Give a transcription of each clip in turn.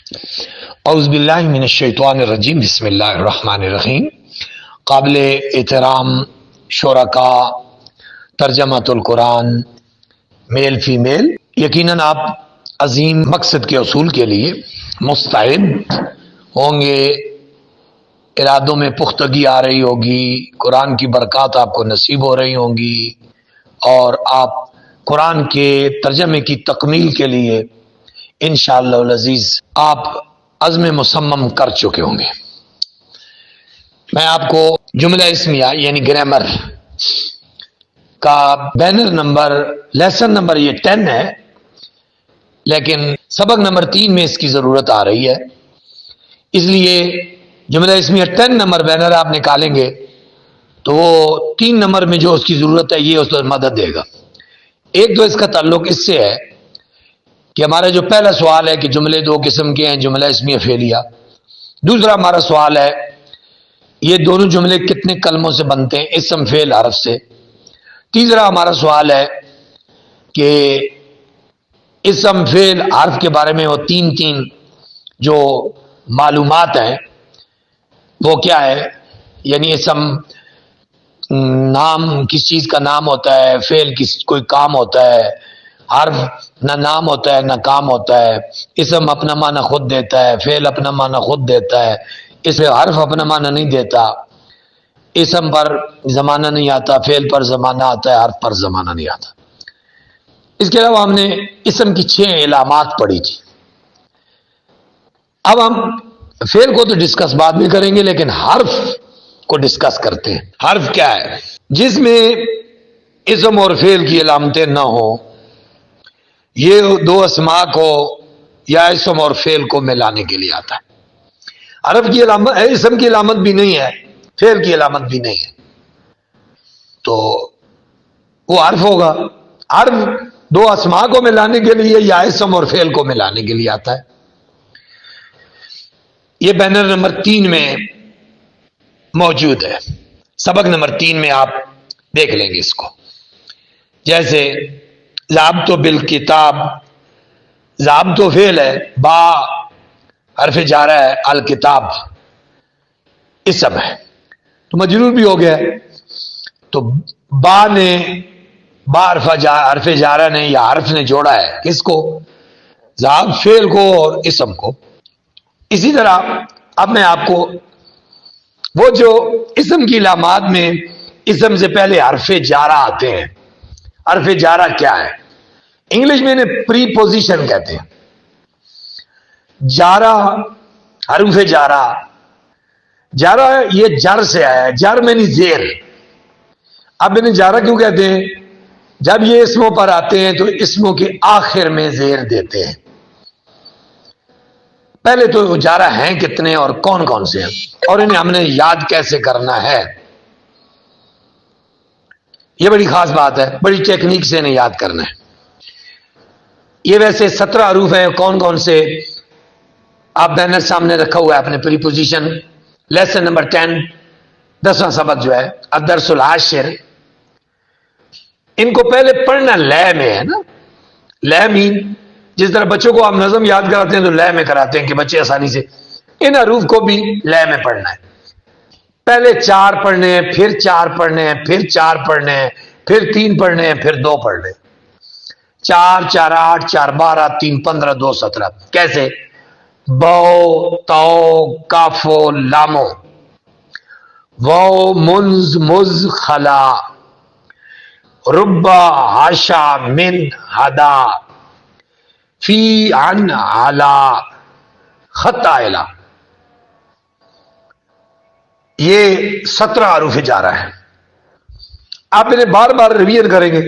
اعوذ باللہ من الشیطان الرجیم، بسم اللہ الرحمن الرحیم۔ قابل احترام شرکاء، ترجمۃ القرآن، میل فیمیل، یقیناً آپ عظیم مقصد کے حصول کے لیے مستعد ہوں گے، ارادوں میں پختگی آ رہی ہوگی، قرآن کی برکات آپ کو نصیب ہو رہی ہوں گی، اور آپ قرآن کے ترجمے کی تکمیل کے لیے انشاءاللہ العزیز آپ عزم مصمم کر چکے ہوں گے۔ میں آپ کو جملہ اسمیہ یعنی گرامر کا بینر نمبر، لیسن نمبر یہ 10 ہے، لیکن سبق نمبر 3 میں اس کی ضرورت آ رہی ہے، اس لیے جملہ اسمیہ 10 نمبر بینر آپ نکالیں گے تو وہ 3 نمبر میں جو اس کی ضرورت ہے یہ اس کو مدد دے گا۔ ایک تو اس کا تعلق اس سے ہے کہ ہمارا جو پہلا سوال ہے کہ جملے دو قسم کے ہیں، جملہ اسمیہ فعلیہ۔ دوسرا ہمارا سوال ہے یہ دونوں جملے کتنے کلموں سے بنتے ہیں، اسم فعل حرف سے۔ تیسرا ہمارا سوال ہے کہ اسم فعل حرف کے بارے میں وہ تین جو معلومات ہیں وہ کیا ہے، یعنی اسم نام کس چیز کا نام ہوتا ہے، فعل کوئی کام ہوتا ہے، حرف نہ نام ہوتا ہے نہ کام ہوتا ہے، اسم اپنا معنی خود دیتا ہے، فعل اپنا معنی خود دیتا ہے، اس میں حرف اپنا معنی نہیں دیتا، اسم پر زمانہ نہیں آتا، فعل پر زمانہ آتا ہے، حرف پر زمانہ نہیں آتا۔ اس کے علاوہ ہم نے اسم کی 6 علامات پڑھی تھی۔ اب ہم فعل کو تو ڈسکس بعد میں کریں گے، لیکن حرف کو ڈسکس کرتے ہیں۔ حرف کیا ہے؟ جس میں اسم اور فعل کی علامتیں نہ ہوں، یہ دو اسماء کو یا اسم اور فعل کو ملانے کے لیے آتا ہے۔ حرف کی علامت اسم کی علامت بھی نہیں ہے، فعل کی علامت بھی نہیں ہے، تو وہ حرف ہوگا۔ حرف دو اسماء کو ملانے کے لیے یا اسم اور فعل کو ملانے کے لیے آتا ہے۔ یہ بینر نمبر 3 میں موجود ہے، سبق نمبر 3 میں آپ دیکھ لیں گے اس کو۔ جیسے ذهبت بالکتاب، ذهبت فعل ہے، با حرف جارہ ہے، الکتاب اسم ہے تو مجرور بھی ہو گیا۔ تو با نے حرف جارہ نے یا حرف نے جوڑا ہے کس کو؟ ذهب فعل کو اور اسم کو۔ اسی طرح اب میں آپ کو وہ جو اسم کی علامات میں اسم سے پہلے حرف جارہ آتے ہیں، حرف جارہ کیا ہے؟ انگلش میں انہیں پری پوزیشن کہتے ہیں۔ جارہ، حرف جارہ، جارہ یہ جر سے آیا ہے، جر میں نہیں زیر۔ اب انہیں جارہ کیوں کہتے ہیں؟ جب یہ اسموں پر آتے ہیں تو اسموں کے آخر میں زیر دیتے ہیں۔ پہلے تو جارہ ہیں کتنے اور کون کون سے ہیں، اور انہیں ہم نے یاد کیسے کرنا ہے، یہ بڑی خاص بات ہے، بڑی ٹیکنیک سے انہیں یاد کرنا ہے۔ یہ ویسے 17 حروف ہیں، کون کون سے آپ بینر سامنے رکھا ہوا ہے اپنے پری پوزیشن۔ لیسن نمبر 10، 10واں سبق جو ہے الدرس العاشر، ان کو پہلے پڑھنا لے میں ہے نا۔ لے مین جس طرح بچوں کو آپ نظم یاد کراتے ہیں تو لے میں کراتے ہیں کہ بچے آسانی سے، ان حروف کو بھی لے میں پڑھنا ہے۔ پہلے 4 پڑھنے ہیں، پھر 4 پڑھنے ہیں، پھر 4 پڑھنے ہیں، پھر 3 پڑھنے ہیں، پھر 2 پڑھنے ہیں۔ 4 4 8 4 12 3 15 2 17۔ کیسے؟ بو تو کاف لامو، وہ منز مز خلا، ربا ہاشا من ہدا، فی عن علا، خطا علا۔ یہ 17 حروف جارہ ہے۔ آپ انہیں بار بار ریویژن کریں گے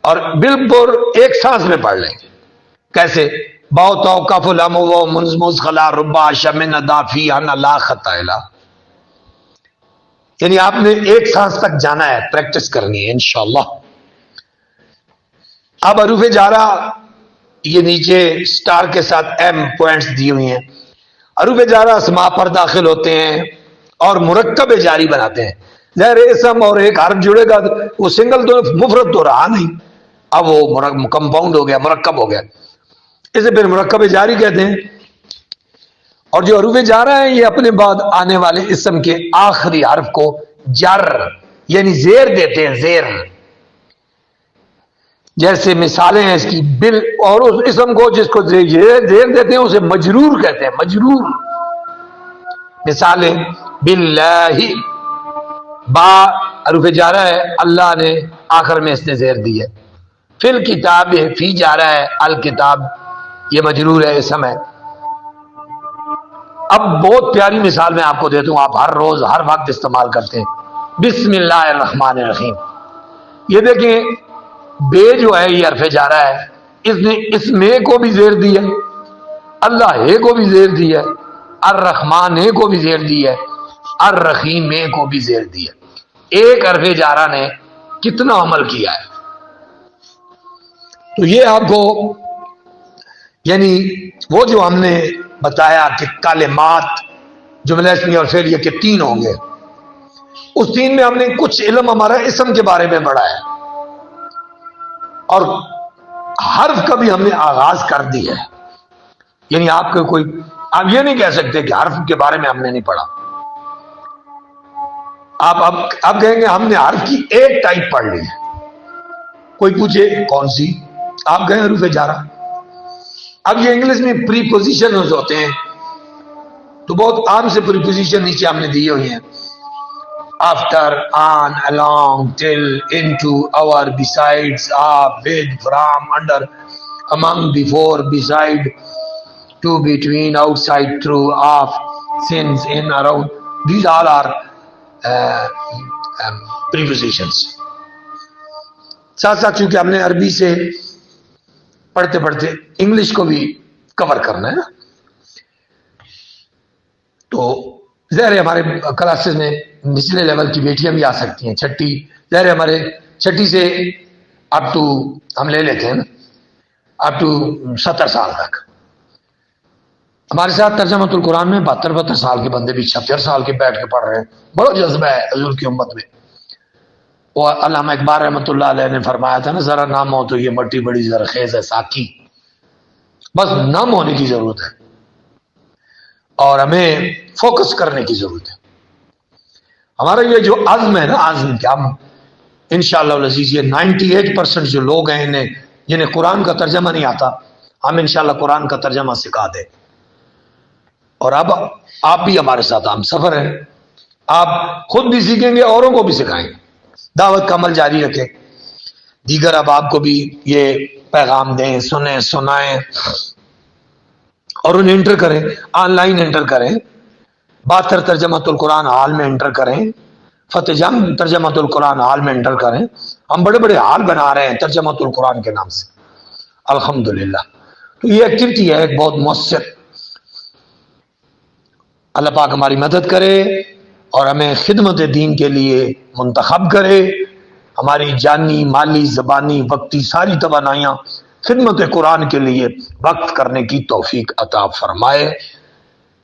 اور بالکل ایک سانس میں پڑھ لیں گے۔ کیسے؟ باؤ تو کاف لام و منز مز خلا، ربا شمن ادا، فی عن علا، خطا علا۔ یعنی آپ نے ایک سانس تک جانا ہے، پریکٹس کرنی ہے انشاءاللہ۔ اب حروف جارہ یہ نیچے سٹار کے ساتھ ایم پوائنٹس دی ہوئی ہیں۔ حروف جارہ اسماء پر داخل ہوتے ہیں اور مرکب جاری بناتے ہیں۔ ظاہر اسم اور ایک حرف جڑے گا وہ سنگل تو مفرد تو رہا نہیں، اب وہ کمپاؤنڈ ہو گیا، مرکب ہو گیا، اسے پھر مرکب جاری کہتے ہیں۔ اور جو حروف جارہ ہیں یہ اپنے بعد آنے والے اسم کے آخری حرف کو جر یعنی زیر دیتے ہیں، زیر. جیسے مثالیں ہیں اس کی بل، اور اس اسم کو جس کو زیر دیتے ہیں اسے مجرور کہتے ہیں، مجرور. مثالیں باللہ، با حروف جارہ ہے، اللہ نے آخر میں اس نے زیر دی ہے. فی الکتاب، فی جارہ ہے، الکتاب یہ مجرور ہے، اسم ہے. اب بہت پیاری مثال میں آپ کو دیتا ہوں، آپ ہر روز ہر وقت استعمال کرتے ہیں. بسم اللہ الرحمن الرحیم. یہ دیکھیں بے جو ہے یہ حرف جارہ ہے، اس نے اس میں کو بھی زیر دی ہے، اللہ ہے کو بھی زیر دی ہے، الرحمن ہے کو بھی زیر دی ہے، الرحیم ہے کو بھی زیر دی ہے. ایک حرف جارہ نے کتنا عمل کیا ہے. تو یہ آپ کو یعنی وہ جو ہم نے بتایا کہ کلمات جملہ اسمیہ اور فعلیہ کے تین ہوں گے، اس تین میں ہم نے کچھ علم ہمارا اسم کے بارے میں پڑھا ہے، اور حرف کا بھی ہم نے آغاز کر دی ہے. یعنی آپ کو کوئی، آپ یہ نہیں کہہ سکتے کہ حرف کے بارے میں ہم نے نہیں پڑھا. آپ اب کہیں گے ہم نے حرف کی ایک ٹائپ پڑھ لی ہے. کوئی پوچھے کون سی، آپ کہیں حروف جارہ. اب یہ انگلش میں پری پوزیشنز ہوتے ہیں، تو بہت عام سے پری پوزیشن نیچے ہم نے دی ہوئی ہیں. After, on, along، till، into، our، besides، of، with، from، under، among، before، beside، to، between، outside، through، of، since، in، around. These all are prepositions. ساتھ ساتھ چونکہ ہم نے عربی سے پڑھتے پڑھتے انگلش کو بھی کور کرنا ہے نا، تو ظاہر ہے ہمارے کلاسز میں نچلے لیول کی بیٹیاں بھی آ سکتی ہیں. چھٹی، ظاہر ہے ہمارے چھٹی سے اپ ٹو ہم لے لیتے ہیں نا، اپ ٹو 70 سال تک. ہمارے ساتھ ترجمۃ القرآن میں 72 سال کے بندے بھی 76 سال کے بیٹھ کے پڑھ رہے ہیں. بڑا جذبہ ہے حضور کی امت میں. وہ علامہ اقبال رحمۃ اللہ علیہ نے فرمایا تھا نا، ذرا نم ہو تو یہ مٹی بڑی زرخیز ہے ساکی. بس نم ہونے کی ضرورت ہے اور ہمیں فوکس کرنے کی ضرورت ہے. ہمارا یہ جو عزم ہے نا، عزم کہ ہم انشاءاللہ العزیز یہ 98% جو لوگ ہیں جنہیں قرآن کا ترجمہ نہیں آتا، ہم انشاءاللہ قرآن کا ترجمہ سکھا دیں. اور اب آپ بھی ہمارے ساتھ ہم سفر ہیں، آپ خود بھی سیکھیں گے، اوروں کو بھی سکھائیں گے. دعوت کا عمل جاری رکھیں، دیگر اب آپ کو بھی یہ پیغام دیں، سنیں، سنائیں اور انہیں انٹر کریں. آن لائن انٹر کریں، 72 ترجمۃ القرآن ہال میں انٹر کریں، فتح جنگ ترجمۃ القرآن ہال میں انٹر کریں. ہم بڑے بڑے ہال بنا رہے ہیں ترجمۃ القرآن کے نام سے، الحمدللہ. تو یہ ایکٹیویٹی ہے ایک بہت مؤثر. اللہ پاک ہماری مدد کرے اور ہمیں خدمت دین کے لیے منتخب کرے. ہماری جانی، مالی، زبانی، وقتی ساری توانائیاں خدمت قرآن کے لیے وقف کرنے کی توفیق عطا فرمائے.